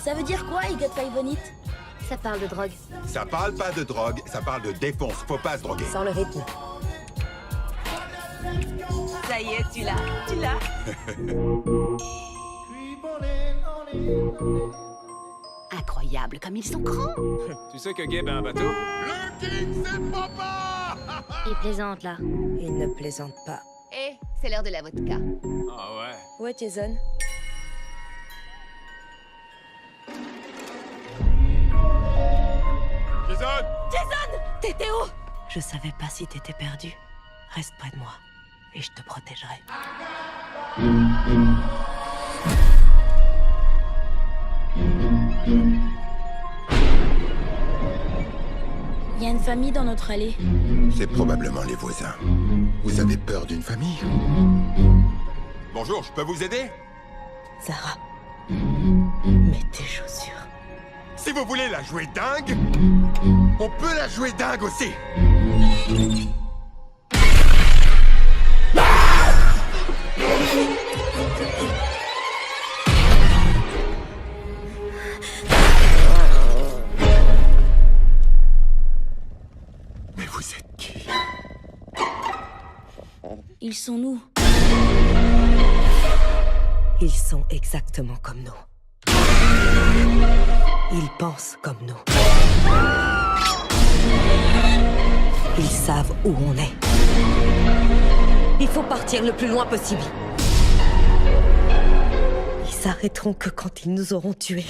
Ça veut dire quoi, He Got Five on It? Ça parle de drogue. Ça parle pas de drogue, ça parle de défonce. Faut pas se droguer. Sans le rythme. Ça y est, tu l'as. Incroyable comme ils sont grands. Tu sais que Gabe a un bateau? Le king, c'est papa! Il plaisante là. Il ne plaisante pas. Eh, c'est l'heure de la vodka. Ah ouais. Ouais, Jason. Jason! T'étais où? Je savais pas si t'étais perdu. Reste près de moi et je te protégerai. Il y a une famille dans notre allée. C'est probablement les voisins. Vous avez peur d'une famille? Bonjour, je peux vous aider? Sarah, mets tes chaussures. Si vous voulez la jouer dingue, on peut la jouer dingue aussi. Mais vous êtes qui? Ils sont nous. Ils sont exactement comme nous. Ils pensent comme nous. Ils savent où on est. Il faut partir le plus loin possible. Ils s'arrêteront que quand ils nous auront tués.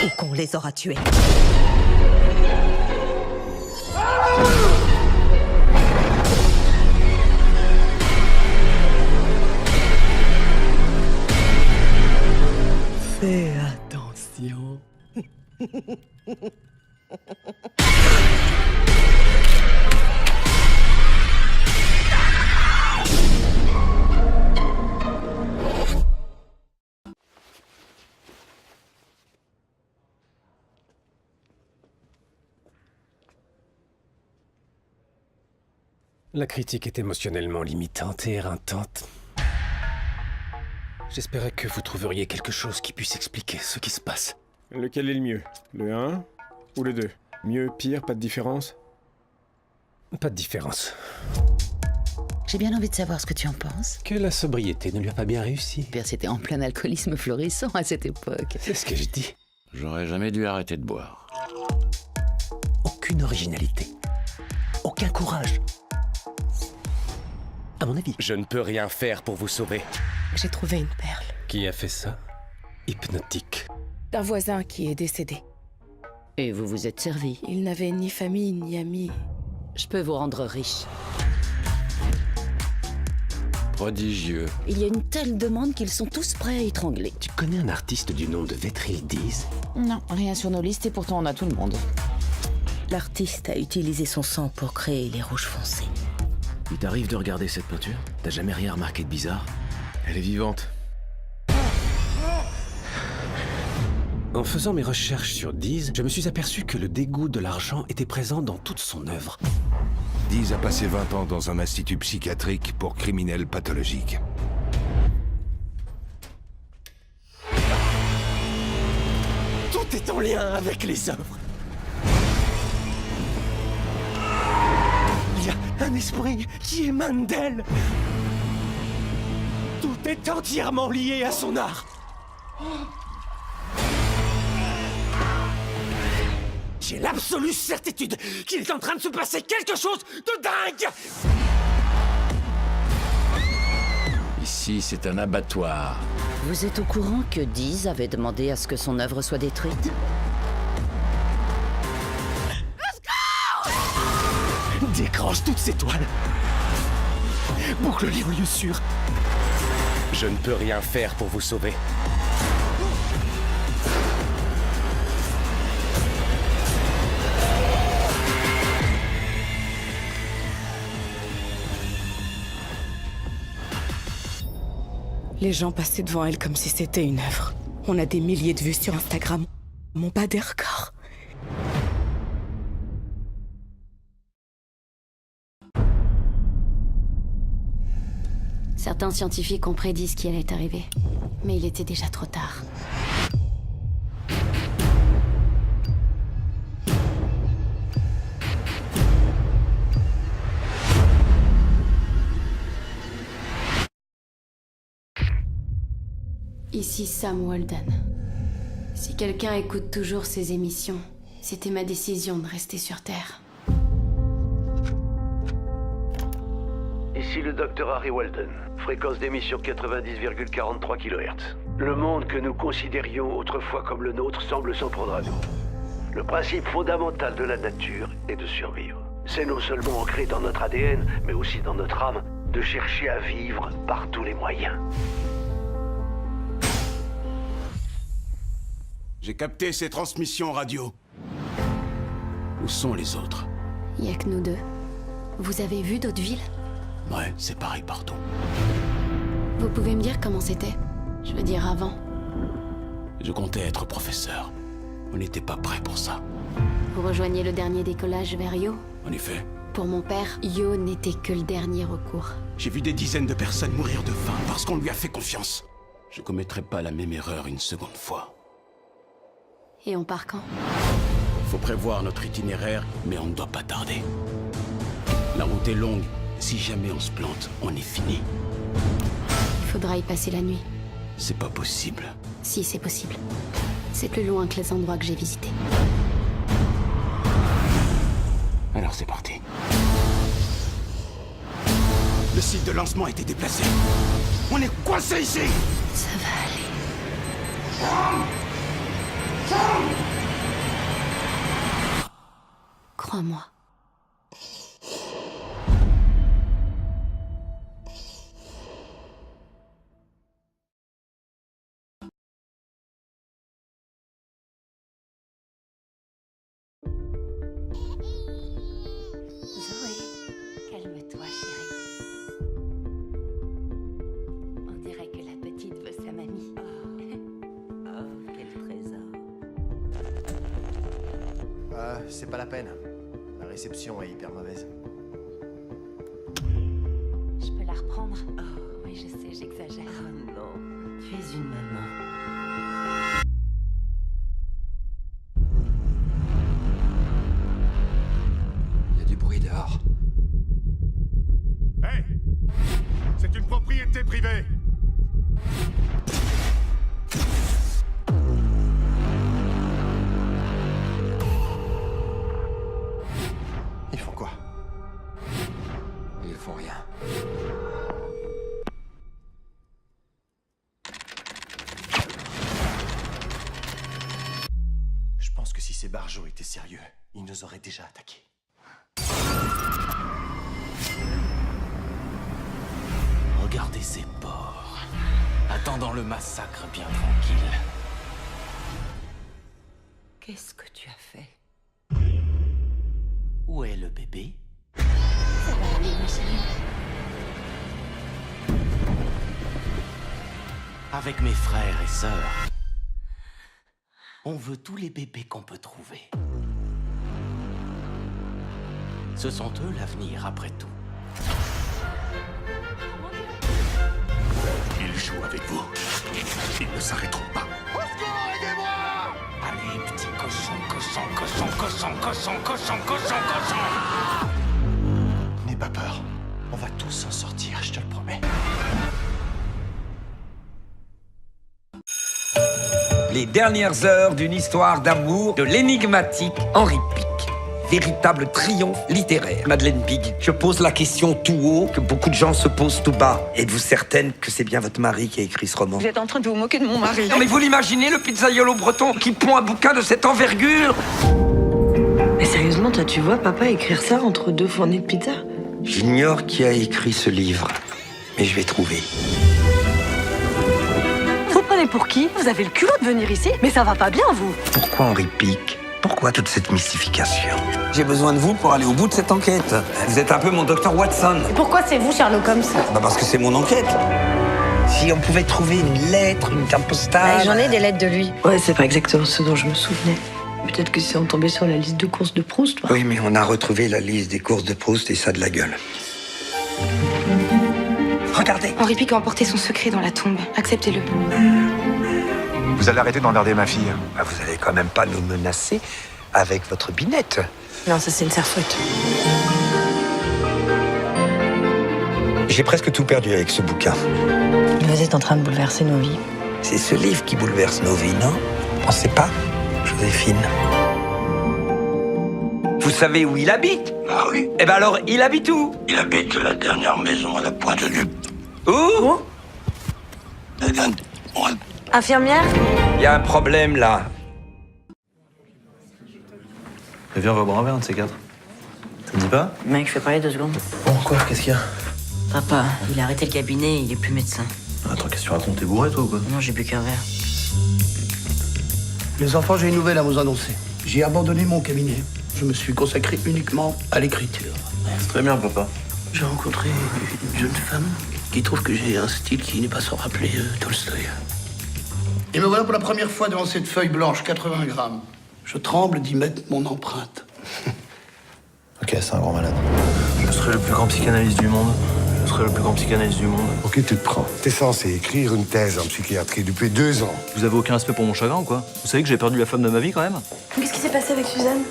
Ou qu'on les aura tués. Fais attention. La critique est émotionnellement limitante et éreintante. J'espérais que vous trouveriez quelque chose qui puisse expliquer ce qui se passe. Lequel est le mieux? Le 1 ou le 2? Mieux, pire, pas de différence? Pas de différence. J'ai bien envie de savoir ce que tu en penses. Que la sobriété ne lui a pas bien réussi. Père, c'était en plein alcoolisme florissant à cette époque. C'est ce que je dis. J'aurais jamais dû arrêter de boire. Aucune originalité. Aucun courage. À mon avis, je ne peux rien faire pour vous sauver. J'ai trouvé une perle. Qui a fait ça? Hypnotique. D'un voisin qui est décédé. Et vous vous êtes servi. Il n'avait ni famille ni amis. Je peux vous rendre riche. Prodigieux. Il y a une telle demande qu'ils sont tous prêts à étrangler. Tu connais un artiste du nom de Vetril Diz? Non, rien sur nos listes et pourtant on a tout le monde. L'artiste a utilisé son sang pour créer les rouges foncés. Il t'arrive de regarder cette peinture? T'as jamais rien remarqué de bizarre? Elle est vivante. En faisant mes recherches sur Diz, je me suis aperçu que le dégoût de l'argent était présent dans toute son œuvre. Diz a passé 20 ans dans un institut psychiatrique pour criminels pathologiques. Tout est en lien avec les œuvres. Il y a un esprit qui émane d'elle. Tout est entièrement lié à son art. J'ai l'absolue certitude qu'il est en train de se passer quelque chose de dingue. Ici, c'est un abattoir. Vous êtes au courant que Diz avait demandé à ce que son œuvre soit détruite? Décroche toutes ces toiles. Boucle-les au lieu sûr. Je ne peux rien faire pour vous sauver. Les gens passaient devant elle comme si c'était une œuvre. On a des milliers de vues sur Instagram. Mon bas des records. Certains scientifiques ont prédit ce qui allait arriver. Mais il était déjà trop tard. Ici Sam Walden. Si quelqu'un écoute toujours ces émissions, c'était ma décision de rester sur Terre. Ici le docteur Harry Walden. Fréquence d'émission 90,43 kHz. Le monde que nous considérions autrefois comme le nôtre semble s'en prendre à nous. Le principe fondamental de la nature est de survivre. C'est non seulement ancré dans notre ADN, mais aussi dans notre âme, de chercher à vivre par tous les moyens. J'ai capté ces transmissions radio. Où sont les autres? Y a que nous deux. Vous avez vu d'autres villes? Ouais, c'est pareil partout. Vous pouvez me dire comment c'était? Je veux dire avant. Je comptais être professeur. On n'était pas prêt pour ça. Vous rejoignez le dernier décollage vers Io? En effet. Pour mon père, Io n'était que le dernier recours. J'ai vu des dizaines de personnes mourir de faim parce qu'on lui a fait confiance. Je commettrai pas la même erreur une seconde fois. Et on part quand? Faut prévoir notre itinéraire, mais on ne doit pas tarder. La route est longue. Si jamais on se plante, on est fini. Il faudra y passer la nuit. C'est pas possible. Si, c'est possible. C'est plus loin que les endroits que j'ai visités. Alors c'est parti. Le site de lancement a été déplacé. On est coincé ici. Ça va aller. Crois-moi. Zoé, calme-toi, chérie. On dirait que la petite veut sa mamie. Oh, quel trésor. C'est pas la peine. La réception est hyper mauvaise. Je peux la reprendre? Oh, oui, je sais, j'exagère. Oh non, tu es une maman. Il y a du bruit dehors. Hé! C'est une propriété privée! Ils font quoi? Ils font rien. Je pense que si ces barjots étaient sérieux, ils nous auraient déjà attaqués. Regardez ces porcs, attendant le massacre bien tranquille. Qu'est-ce que tu as fait? Où est le bébé? Ça va aller, ma chérie. Avec mes frères et sœurs, on veut tous les bébés qu'on peut trouver. Ce sont eux l'avenir, après tout. Ils jouent avec vous. Ils ne s'arrêteront pas. Au secours, aidez-moi! Allez, petit cochon, cochon, cochon, cochon, cochon, cochon, cochon, cochon! N'aie pas peur. On va tous s'en sortir, je te le promets. Les dernières heures d'une histoire d'amour de l'énigmatique Henri Pic. Véritable triomphe littéraire. Madeleine Big, je pose la question tout haut que beaucoup de gens se posent tout bas. Êtes-vous certaine que c'est bien votre mari qui a écrit ce roman? Vous êtes en train de vous moquer de mon mari. Non mais vous l'imaginez, le pizzaiolo breton qui pond un bouquin de cette envergure? Mais sérieusement, toi, tu vois papa écrire ça entre deux fournées de pizza? J'ignore qui a écrit ce livre, mais je vais trouver. Vous prenez pour qui? Vous avez le culot de venir ici? Mais ça va pas bien, vous. Pourquoi Henri Pic? Pourquoi toute cette mystification? J'ai besoin de vous pour aller au bout de cette enquête. Vous êtes un peu mon docteur Watson. Et pourquoi c'est vous, Sherlock Holmes? Bah parce que c'est mon enquête. Si on pouvait trouver une lettre, une carte postale... J'en ai des lettres de lui. Ouais, c'est pas exactement ce dont je me souvenais. Peut-être que c'est en tombé sur la liste de courses de Proust, toi. Oui, mais on a retrouvé la liste des courses de Proust et ça a de la gueule. Regardez regardez. Henri Pic a emporté son secret dans la tombe. Acceptez-le. Vous allez arrêter d'emmerder ma fille. Ah, vous allez quand même pas nous menacer avec votre binette. Non, ça c'est une serfouette. J'ai presque tout perdu avec ce bouquin. Vous êtes en train de bouleverser nos vies. C'est ce livre qui bouleverse nos vies, non? Pensez pas, Joséphine? Vous savez où il habite? Ah oui. Eh ben alors, il habite où? Il habite la dernière maison à la pointe du... Où? Infirmière? Il y a un problème là. Viens, on va boire un verre, un de ces quatre. Ça te dit pas? Mec, je fais parler 2 secondes. Bon, quoi? Qu'est-ce qu'il y a? Papa, il a arrêté le cabinet, il est plus médecin. Attends, qu'est-ce que tu racontes? T'es bourré, toi, ou quoi? Non, j'ai bu qu'un verre. Les enfants, j'ai une nouvelle à vous annoncer. J'ai abandonné mon cabinet. Je me suis consacré uniquement à l'écriture. C'est très bien, papa. J'ai rencontré une jeune femme qui trouve que j'ai un style qui n'est pas sans rappeler Tolstoï. Et me voilà pour la première fois devant cette feuille blanche, 80 grammes. Je tremble d'y mettre mon empreinte. Ok, c'est un grand malade. Je serai le plus grand psychanalyste du monde. Je serai le plus grand psychanalyste du monde. Ok, tu te prends. T'es censé écrire une thèse en psychiatrie depuis 2 ans. Vous avez aucun respect pour mon chagrin ou quoi? Vous savez que j'ai perdu la femme de ma vie quand même? Qu'est-ce qui s'est passé avec Suzanne?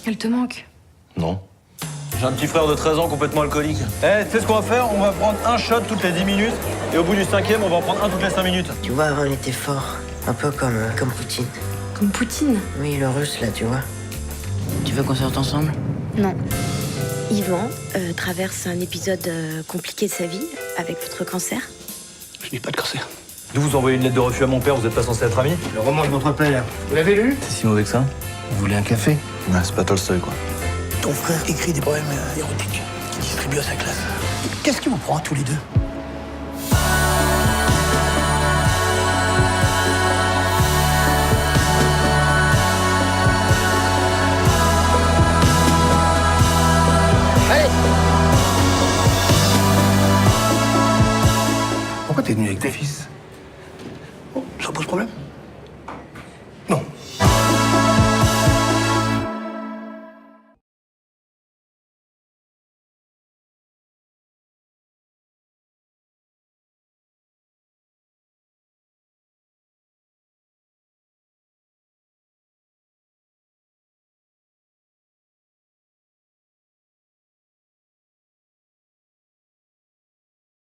Elle te manque. Non. J'ai un petit frère de 13 ans complètement alcoolique. Eh, tu sais ce qu'on va faire? On va prendre un shot toutes les 10 minutes et au bout du 5e, on va en prendre un toutes les 5 minutes. Tu vois, avant, il était fort. Un peu comme Poutine. Comme Poutine? Oui, le russe, là, tu vois. Tu veux qu'on sorte ensemble? Non. Yvan traverse un épisode compliqué de sa vie avec votre cancer. Je n'ai pas de cancer. D'où vous envoyez une lettre de refus à mon père, vous êtes pas censé être amis? Le roman de votre père, vous l'avez lu? C'est si mauvais que ça? Vous voulez un café? Ouais, c'est pas Tolstoï, quoi. Ton frère écrit des poèmes érotiques qu'il distribue à sa classe. Qu'est-ce qui vous prend tous les deux? Allez! Pourquoi t'es venu avec tes fils? Oh, ça pose problème?